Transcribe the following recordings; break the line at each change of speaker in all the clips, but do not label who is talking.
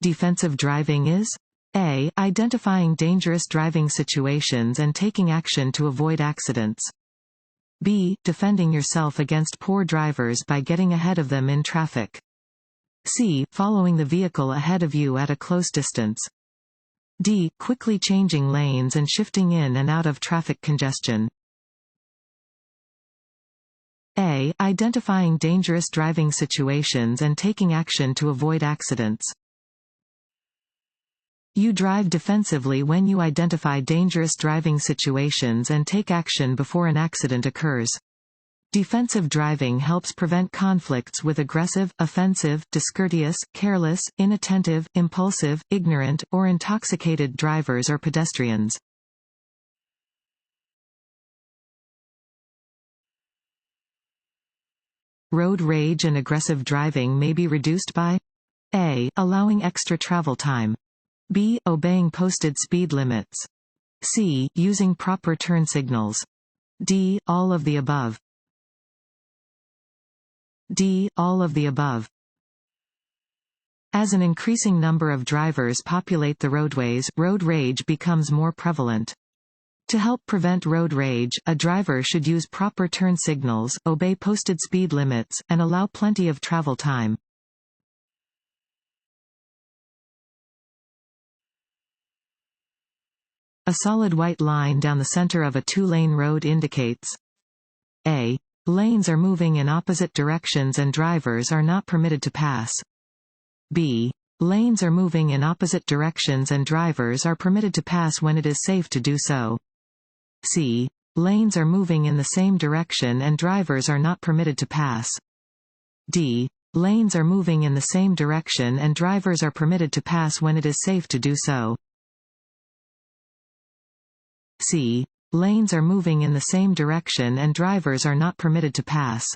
Defensive driving is A. Identifying dangerous driving situations and taking action to avoid accidents. B. Defending yourself against poor drivers by getting ahead of them in traffic. C. Following the vehicle ahead of you at a close distance. D. Quickly changing lanes and shifting in and out of traffic congestion. A. Identifying dangerous driving situations and taking action to avoid accidents. You drive defensively when you identify dangerous driving situations and take action before an accident occurs. Defensive driving helps prevent conflicts with aggressive, offensive, discourteous, careless, inattentive, impulsive, ignorant, or intoxicated drivers or pedestrians. Road rage and aggressive driving may be reduced by A. Allowing extra travel time. B. Obeying posted speed limits. C. Using proper turn signals. D. All of the above. D. All of the above. As an increasing number of drivers populate the roadways, road rage becomes more prevalent. To help prevent road rage, a driver should use proper turn signals, obey posted speed limits, and allow plenty of travel time. A solid white line down the center of a two-lane road indicates A. Lanes are moving in opposite directions and drivers are not permitted to pass. B. Lanes are moving in opposite directions and drivers are permitted to pass when it is safe to do so. C. Lanes are moving in the same direction and drivers are not permitted to pass. D. Lanes are moving in the same direction and drivers are permitted to pass when it is safe to do so. C. Lanes are moving in the same direction and drivers are not permitted to pass.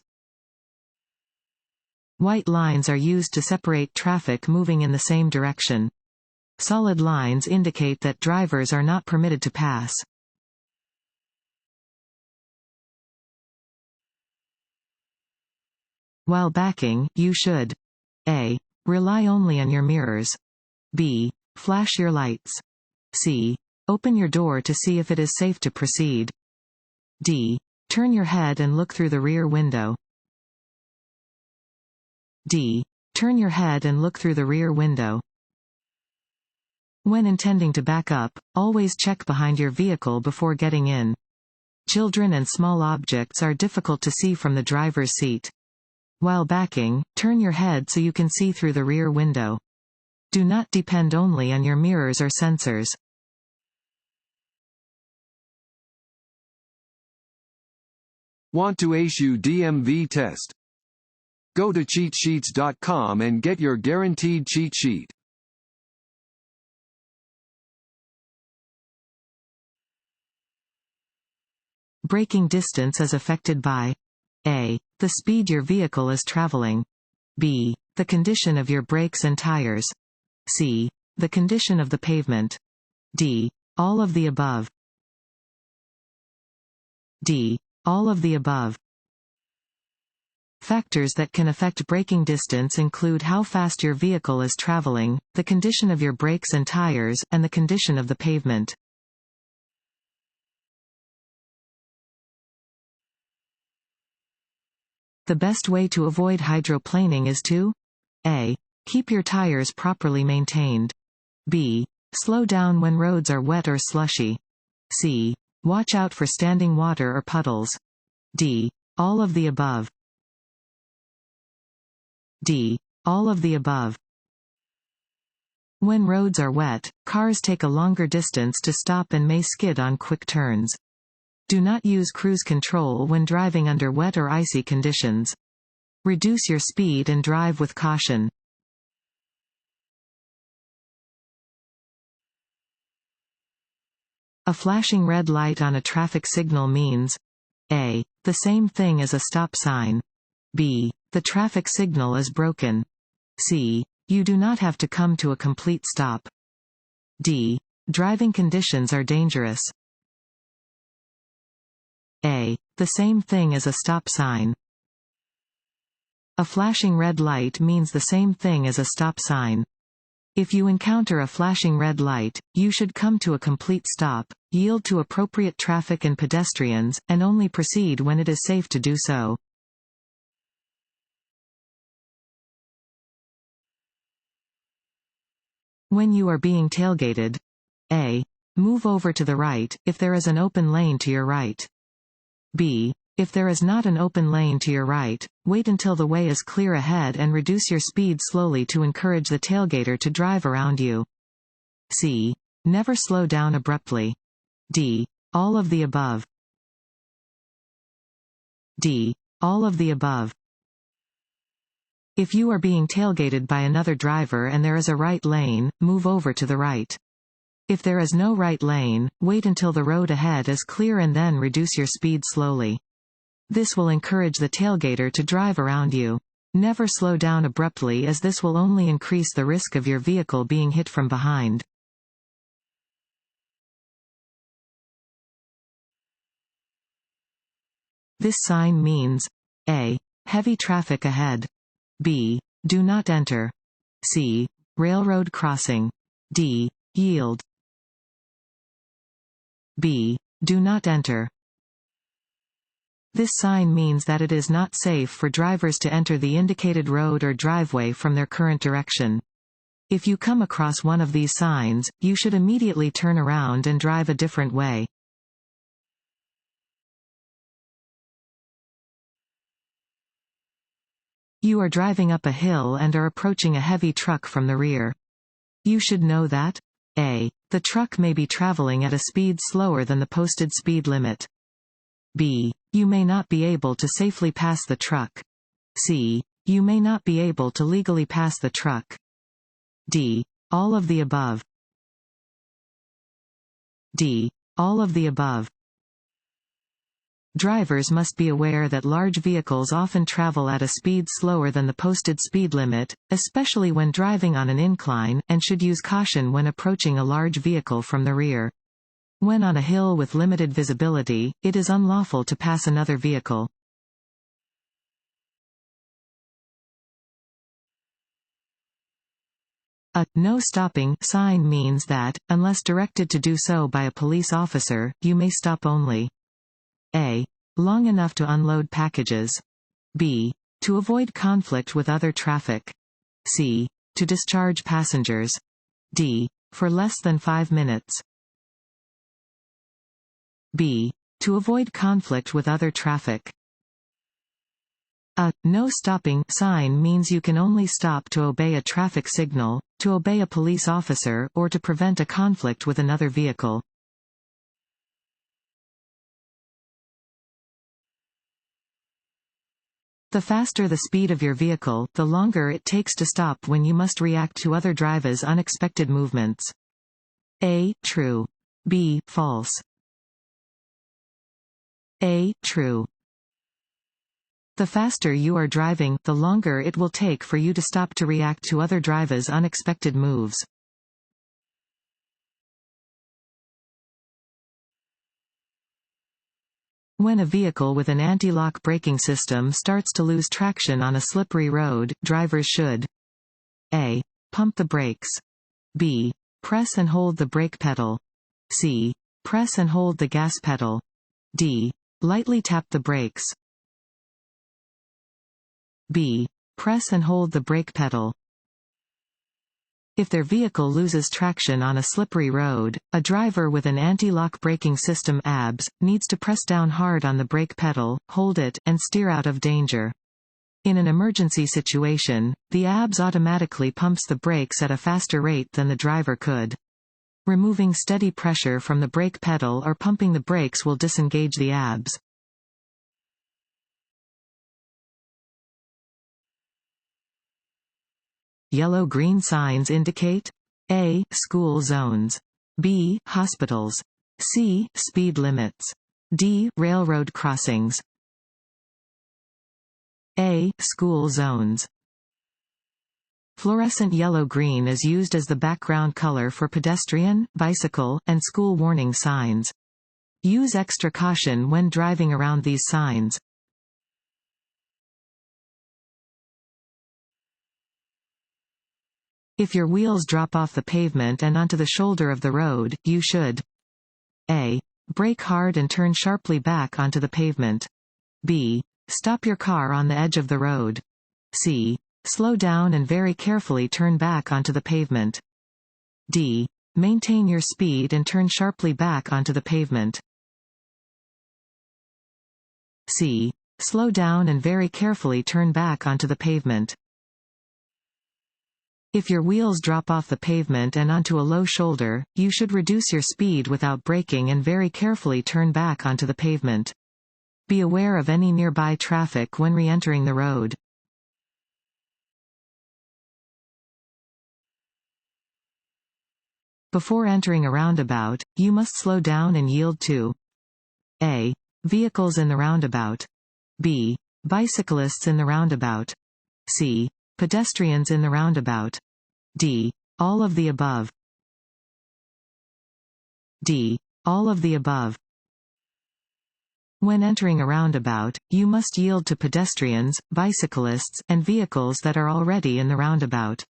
White lines are used to separate traffic moving in the same direction. Solid lines indicate that drivers are not permitted to pass. While backing, you should A. Rely only on your mirrors. B. Flash your lights. C. Open your door to see if it is safe to proceed. D. Turn your head and look through the rear window. D. Turn your head and look through the rear window. When intending to back up, always check behind your vehicle before getting in. Children and small objects are difficult to see from the driver's seat. While backing, turn your head so you can see through the rear window. Do not depend only on your mirrors or sensors.
Want to ace your DMV test? Go to cheatsheets.com and get your guaranteed cheat sheet.
Braking distance is affected by A. The speed your vehicle is traveling. B. The condition of your brakes and tires. C. The condition of the pavement. D. All of the above. D. All of the above. Factors that can affect braking distance include how fast your vehicle is traveling, the condition of your brakes and tires, and the condition of the pavement. The best way to avoid hydroplaning is to A. Keep your tires properly maintained. B. Slow down when roads are wet or slushy. C. Watch out for standing water or puddles. D. All of the above. D. All of the above. When roads are wet, cars take a longer distance to stop and may skid on quick turns. Do not use cruise control when driving under wet or icy conditions. Reduce your speed and drive with caution. A flashing red light on a traffic signal means A. The same thing as a stop sign. B. The traffic signal is broken. C. You do not have to come to a complete stop. D. Driving conditions are dangerous. A. The same thing as a stop sign. A flashing red light means the same thing as a stop sign. If you encounter a flashing red light, you should come to a complete stop, yield to appropriate traffic and pedestrians, and only proceed when it is safe to do so. When you are being tailgated, A. Move over to the right, if there is an open lane to your right. B. If there is not an open lane to your right, wait until the way is clear ahead and reduce your speed slowly to encourage the tailgater to drive around you. C. Never slow down abruptly. D. All of the above. D. All of the above. If you are being tailgated by another driver and there is a right lane, move over to the right. If there is no right lane, wait until the road ahead is clear and then reduce your speed slowly. This will encourage the tailgater to drive around you. Never slow down abruptly, as this will only increase the risk of your vehicle being hit from behind. This sign means A. Heavy traffic ahead. B. Do not enter. C. Railroad crossing. D. Yield. B. Do not enter. This sign means that it is not safe for drivers to enter the indicated road or driveway from their current direction. If you come across one of these signs, you should immediately turn around and drive a different way. You are driving up a hill and are approaching a heavy truck from the rear. You should know that A. The truck may be traveling at a speed slower than the posted speed limit. B. You may not be able to safely pass the truck. C. You may not be able to legally pass the truck. D. All of the above. D. All of the above. Drivers must be aware that large vehicles often travel at a speed slower than the posted speed limit, especially when driving on an incline, and should use caution when approaching a large vehicle from the rear. When on a hill with limited visibility, it is unlawful to pass another vehicle. A no stopping sign means that, unless directed to do so by a police officer, you may stop only. A. Long enough to unload packages. B. To avoid conflict with other traffic. C. To discharge passengers. D. For less than 5 minutes. B. To avoid conflict with other traffic. A no stopping sign means you can only stop to obey a traffic signal, to obey a police officer, or to prevent a conflict with another vehicle. The faster the speed of your vehicle, the longer it takes to stop when you must react to other drivers' unexpected movements. A. True. B. False. A. True. The faster you are driving, the longer it will take for you to stop to react to other drivers' unexpected moves. When a vehicle with an anti-lock braking system starts to lose traction on a slippery road, drivers should A. Pump the brakes. B. Press and hold the brake pedal. C. Press and hold the gas pedal. D. Lightly tap the brakes. B. Press and hold the brake pedal. If their vehicle loses traction on a slippery road, a driver with an anti-lock braking system (ABS) needs to press down hard on the brake pedal, hold it, and steer out of danger. In an emergency situation, the ABS automatically pumps the brakes at a faster rate than the driver could. Removing steady pressure from the brake pedal or pumping the brakes will disengage the ABS. Yellow-green signs indicate A. School zones. B. Hospitals. C. Speed limits. D. Railroad crossings. A. School zones. Fluorescent yellow-green is used as the background color for pedestrian, bicycle, and school warning signs. Use extra caution when driving around these signs. If your wheels drop off the pavement and onto the shoulder of the road, you should A. Brake hard and turn sharply back onto the pavement. B. Stop your car on the edge of the road. C. Slow down and very carefully turn back onto the pavement. D. Maintain your speed and turn sharply back onto the pavement. C. Slow down and very carefully turn back onto the pavement. If your wheels drop off the pavement and onto a low shoulder, you should reduce your speed without braking and very carefully turn back onto the pavement. Be aware of any nearby traffic when re-entering the road. Before entering a roundabout, you must slow down and yield to A. Vehicles in the roundabout. B. Bicyclists in the roundabout. C. Pedestrians in the roundabout. D. All of the above. D. All of the above. When entering a roundabout, you must yield to pedestrians, bicyclists, and vehicles that are already in the roundabout.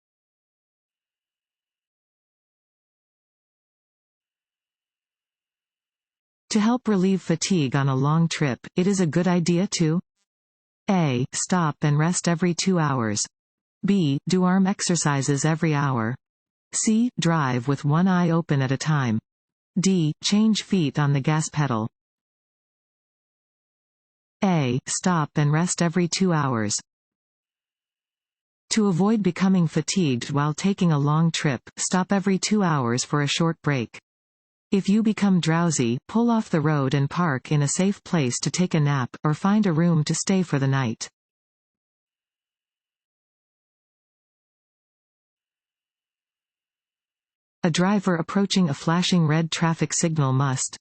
To help relieve fatigue on a long trip, it is a good idea to A. Stop and rest every 2 hours. B. Do arm exercises every hour. C. Drive with one eye open at a time. D. Change feet on the gas pedal. A. Stop and rest every 2 hours. To avoid becoming fatigued while taking a long trip, stop every 2 hours for a short break. If you become drowsy, pull off the road and park in a safe place to take a nap, or find a room to stay for the night. A driver approaching a flashing red traffic signal must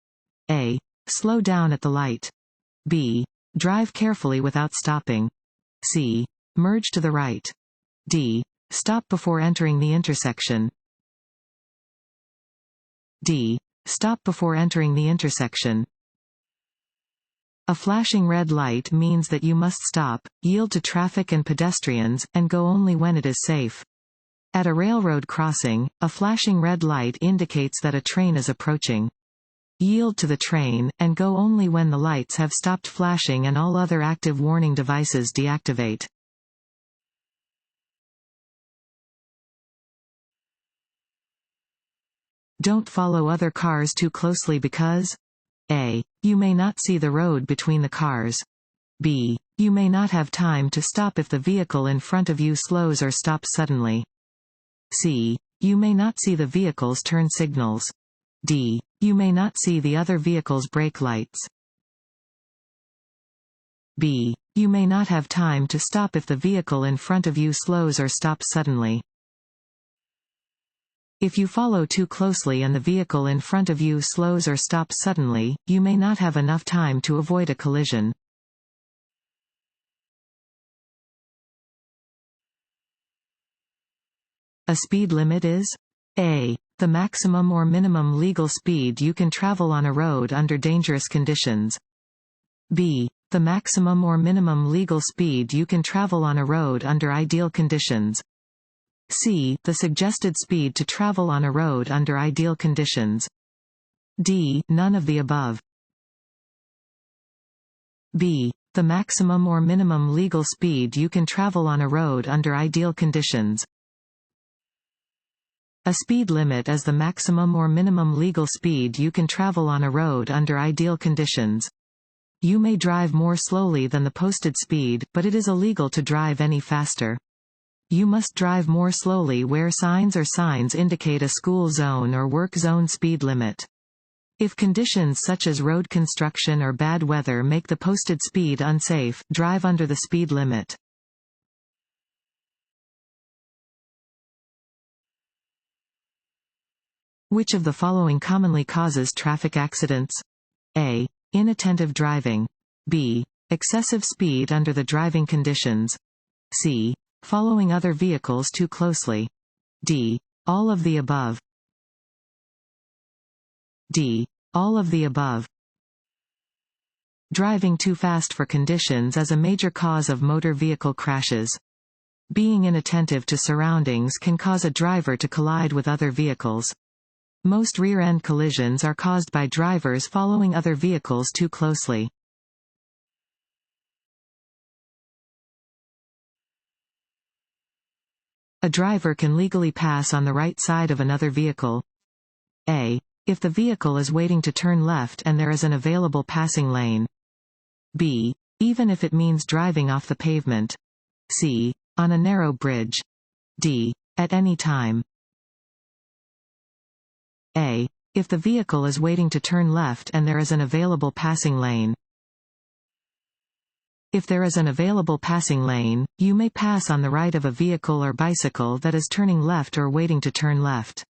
A. Slow down at the light. B. Drive carefully without stopping. C. Merge to the right. D. Stop before entering the intersection. D. Stop before entering the intersection. A flashing red light means that you must stop, yield to traffic and pedestrians, and go only when it is safe. At a railroad crossing, a flashing red light indicates that a train is approaching. Yield to the train, and go only when the lights have stopped flashing and all other active warning devices deactivate. Don't follow other cars too closely because A. You may not see the road between the cars. B. You may not have time to stop if the vehicle in front of you slows or stops suddenly. C. You may not see the vehicle's turn signals. D. You may not see the other vehicle's brake lights. B. You may not have time to stop if the vehicle in front of you slows or stops suddenly. If you follow too closely and the vehicle in front of you slows or stops suddenly, you may not have enough time to avoid a collision. A speed limit is A. The maximum or minimum legal speed you can travel on a road under dangerous conditions. B. The maximum or minimum legal speed you can travel on a road under ideal conditions. C. The suggested speed to travel on a road under ideal conditions. D. None of the above. B. The maximum or minimum legal speed you can travel on a road under ideal conditions. A speed limit is the maximum or minimum legal speed you can travel on a road under ideal conditions. You may drive more slowly than the posted speed, but it is illegal to drive any faster. You must drive more slowly where signs or signs indicate a school zone or work zone speed limit. If conditions such as road construction or bad weather make the posted speed unsafe, drive under the speed limit. Which of the following commonly causes traffic accidents? A. Inattentive driving. B. Excessive speed under the driving conditions. C. Following other vehicles too closely. D. All of the above. D. All of the above. Driving too fast for conditions is a major cause of motor vehicle crashes. Being inattentive to surroundings can cause a driver to collide with other vehicles. Most rear-end collisions are caused by drivers following other vehicles too closely. A driver can legally pass on the right side of another vehicle. A. If the vehicle is waiting to turn left and there is an available passing lane. B. Even if it means driving off the pavement. C. On a narrow bridge. D. At any time. A. If the vehicle is waiting to turn left and there is an available passing lane. If there is an available passing lane, you may pass on the right of a vehicle or bicycle that is turning left or waiting to turn left.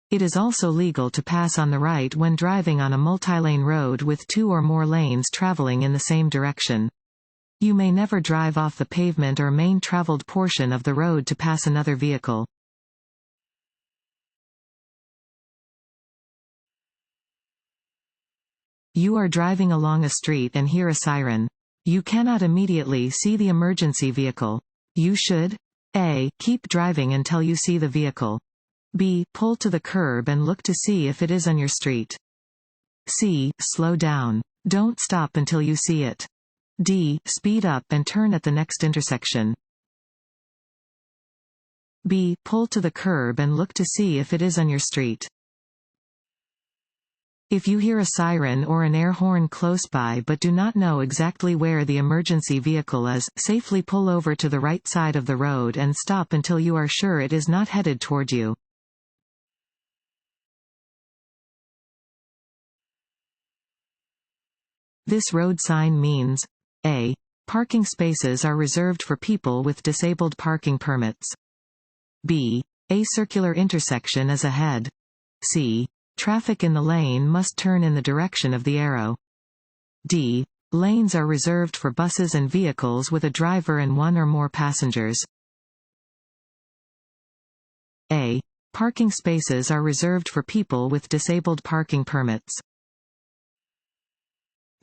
It is also legal to pass on the right when driving on a multi-lane road with 2 or more lanes traveling in the same direction. You may never drive off the pavement or main traveled portion of the road to pass another vehicle. You are driving along a street and hear a siren. You cannot immediately see the emergency vehicle. You should A. Keep driving until you see the vehicle. B. Pull to the curb and look to see if it is on your street. C. Slow down. Don't stop until you see it. D. Speed up and turn at the next intersection. B. Pull to the curb and look to see if it is on your street. If you hear a siren or an air horn close by but do not know exactly where the emergency vehicle is, safely pull over to the right side of the road and stop until you are sure it is not headed toward you. This road sign means A. Parking spaces are reserved for people with disabled parking permits. B. A circular intersection is ahead. C. Traffic in the lane must turn in the direction of the arrow. D. Lanes are reserved for buses and vehicles with a driver and 1 or more passengers. A. Parking spaces are reserved for people with disabled parking permits.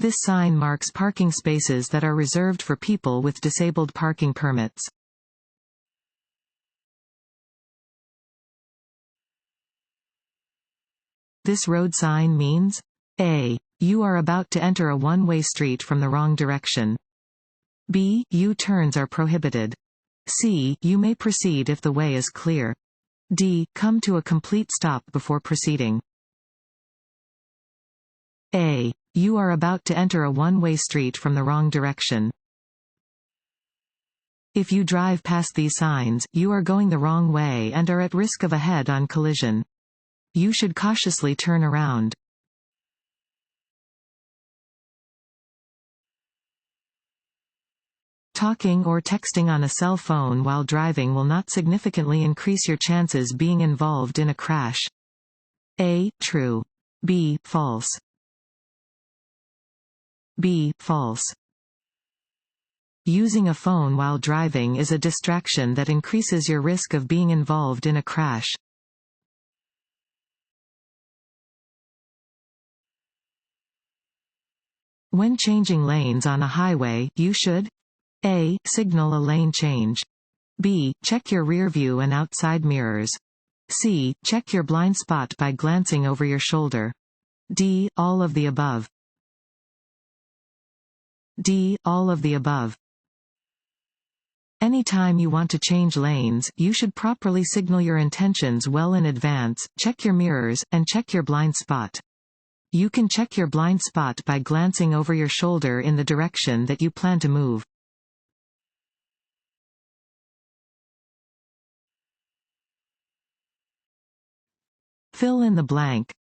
This sign marks parking spaces that are reserved for people with disabled parking permits. This road sign means A. You are about to enter a one-way street from the wrong direction. B. U-turns are prohibited. C. You may proceed if the way is clear. D. Come to a complete stop before proceeding. A. You are about to enter a one-way street from the wrong direction. If you drive past these signs, you are going the wrong way and are at risk of a head-on collision. You should cautiously turn around. Talking or texting on a cell phone while driving will not significantly increase your chances being involved in a crash. A. True. B. False. B. False. Using a phone while driving is a distraction that increases your risk of being involved in a crash. When changing lanes on a highway, you should A. Signal a lane change. B. Check your rear view and outside mirrors. C. Check your blind spot by glancing over your shoulder. D. All of the above. D. All of the above. Anytime you want to change lanes, you should properly signal your intentions well in advance, check your mirrors, and check your blind spot. You can check your blind spot by glancing over your shoulder in the direction that you plan to move. Fill in the blank.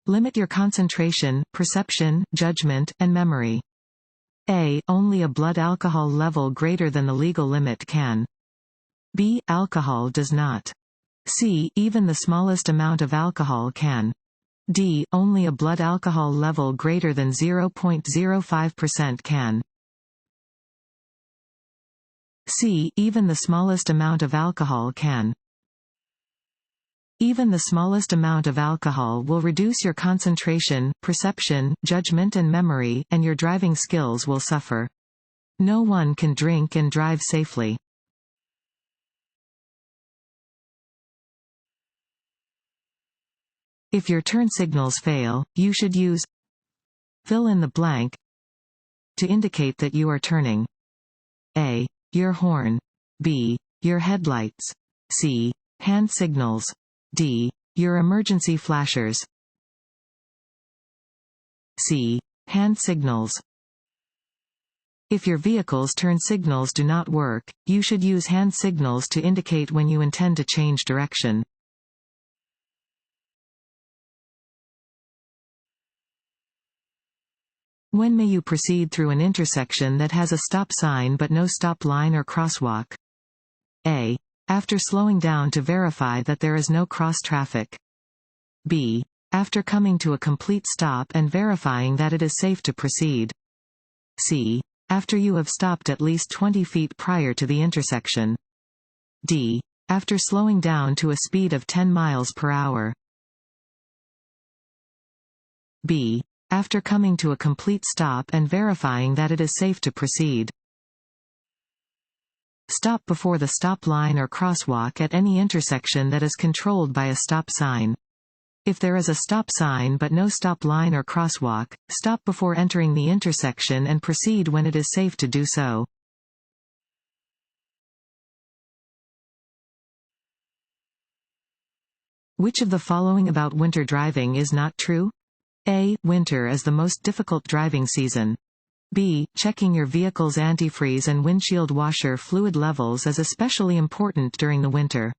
Limit your concentration, perception, judgment, and memory. A. Only a blood alcohol level greater than the legal limit can. B. Alcohol does not. C. Even the smallest amount of alcohol can. D. Only a blood alcohol level greater than 0.05% can. C. Even the smallest amount of alcohol can. Even the smallest amount of alcohol will reduce your concentration, perception, judgment and memory, and your driving skills will suffer. No one can drink and drive safely. If your turn signals fail, you should use fill in the blank to indicate that you are turning. A. Your horn. B. Your headlights. C. Hand signals. D. Your emergency flashers. C. Hand signals. If your vehicle's turn signals do not work, you should use hand signals to indicate when you intend to change direction. When may you proceed through an intersection that has a stop sign but no stop line or crosswalk? A. After slowing down to verify that there is no cross traffic. B. After coming to a complete stop and verifying that it is safe to proceed. C. After you have stopped at least 20 feet prior to the intersection. D. After slowing down to a speed of 10 miles per hour. B. After coming to a complete stop and verifying that it is safe to proceed. Stop before the stop line or crosswalk at any intersection that is controlled by a stop sign. If there is a stop sign but no stop line or crosswalk, stop before entering the intersection and proceed when it is safe to do so. Which of the following about winter driving is not true? A. Winter is the most difficult driving season. B. Checking your vehicle's antifreeze and windshield washer fluid levels is especially important during the winter.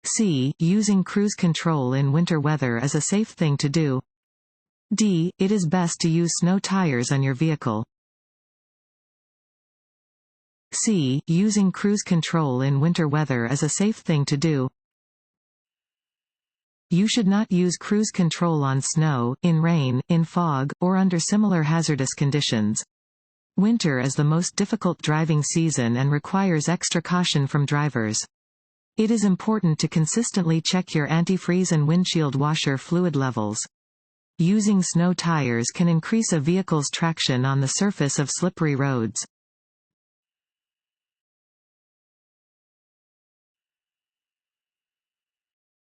C. Using cruise control in winter weather is a safe thing to do. D. It is best to use snow tires on your vehicle. C. Using cruise control in winter weather is a safe thing to do. You should not use cruise control on snow, in rain, in fog, or under similar hazardous conditions. Winter is the most difficult driving season and requires extra caution from drivers. It is important to consistently check your antifreeze and windshield washer fluid levels. Using snow tires can increase a vehicle's traction on the surface of slippery roads.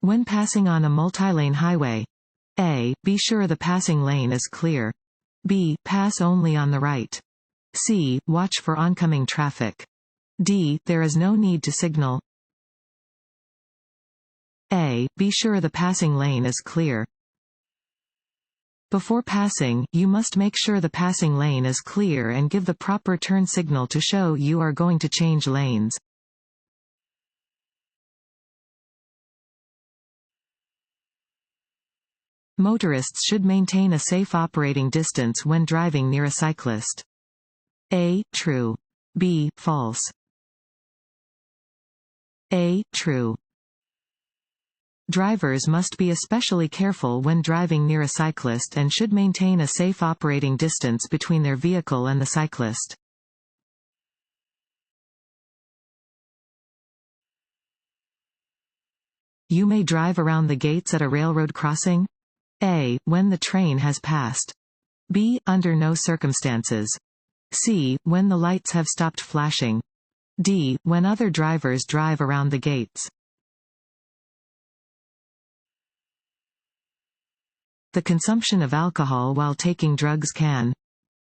When passing on a multi-lane highway. A. Be sure the passing lane is clear. B. Pass only on the right. C. Watch for oncoming traffic. D. There is no need to signal. A. Be sure the passing lane is clear. Before passing, you must make sure the passing lane is clear and give the proper turn signal to show you are going to change lanes. Motorists should maintain a safe operating distance when driving near a cyclist. A. True. B. False. A. True. Drivers must be especially careful when driving near a cyclist and should maintain a safe operating distance between their vehicle and the cyclist. You may drive around the gates at a railroad crossing. A. When the train has passed. B. Under no circumstances. C. When the lights have stopped flashing. D. When other drivers drive around the gates. The consumption of alcohol while taking drugs can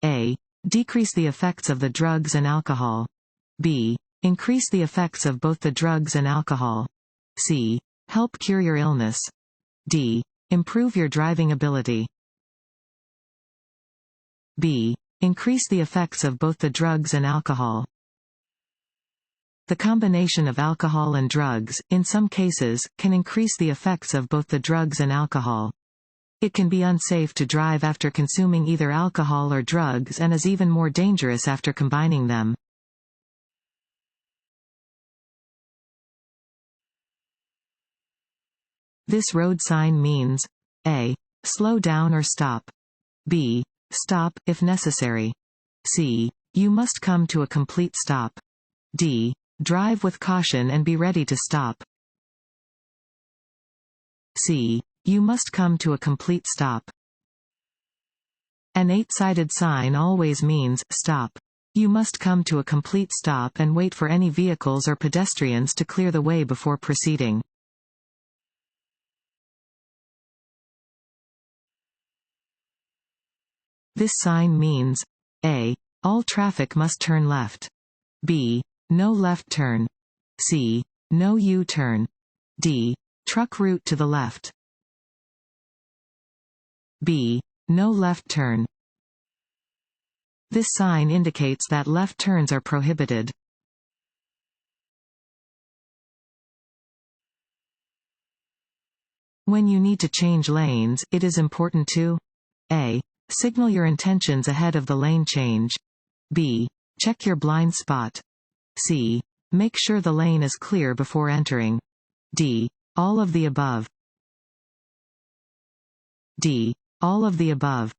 A. Decrease the effects of the drugs and alcohol. B. Increase the effects of both the drugs and alcohol. C. Help cure your illness. D. Improve your driving ability. B. Increase the effects of both the drugs and alcohol. The combination of alcohol and drugs, in some cases, can increase the effects of both the drugs and alcohol. It can be unsafe to drive after consuming either alcohol or drugs and is even more dangerous after combining them. This road sign means A. Slow down or stop. B. Stop, if necessary. C. You must come to a complete stop. D. Drive with caution and be ready to stop. C. You must come to a complete stop. An 8-sided sign always means, stop. You must come to a complete stop and wait for any vehicles or pedestrians to clear the way before proceeding. This sign means A. All traffic must turn left. B. No left turn. C. No U-turn. D. Truck route to the left. B. No left turn. This sign indicates that left turns are prohibited. When you need to change lanes, it is important to A. Signal your intentions ahead of the lane change. B. Check your blind spot. C. Make sure the lane is clear before entering. D. All of the above. D. All of the above.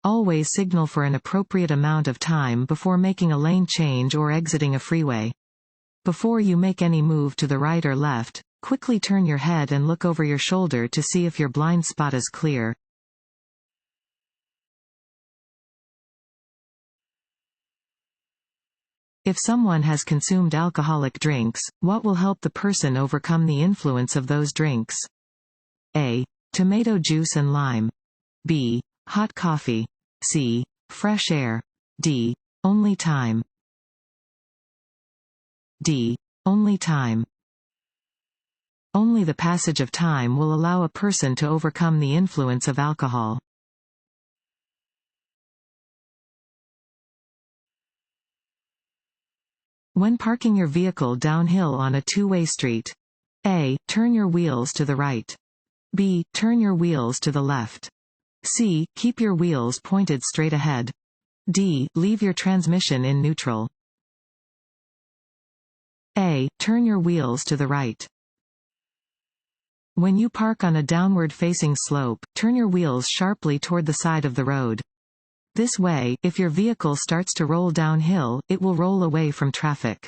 Always signal for an appropriate amount of time before making a lane change or exiting a freeway. Before you make any move to the right or left, quickly turn your head and look over your shoulder to see if your blind spot is clear. If someone has consumed alcoholic drinks, what will help the person overcome the influence of those drinks? A. Tomato juice and lime. B. Hot coffee. C. Fresh air. D. Only time. D. Only time. Only the passage of time will allow a person to overcome the influence of alcohol. When parking your vehicle downhill on a two-way street. A. Turn your wheels to the right. B. Turn your wheels to the left. C. Keep your wheels pointed straight ahead. D. Leave your transmission in neutral. A. Turn your wheels to the right. When you park on a downward-facing slope, turn your wheels sharply toward the side of the road. This way, if your vehicle starts to roll downhill, it will roll away from traffic.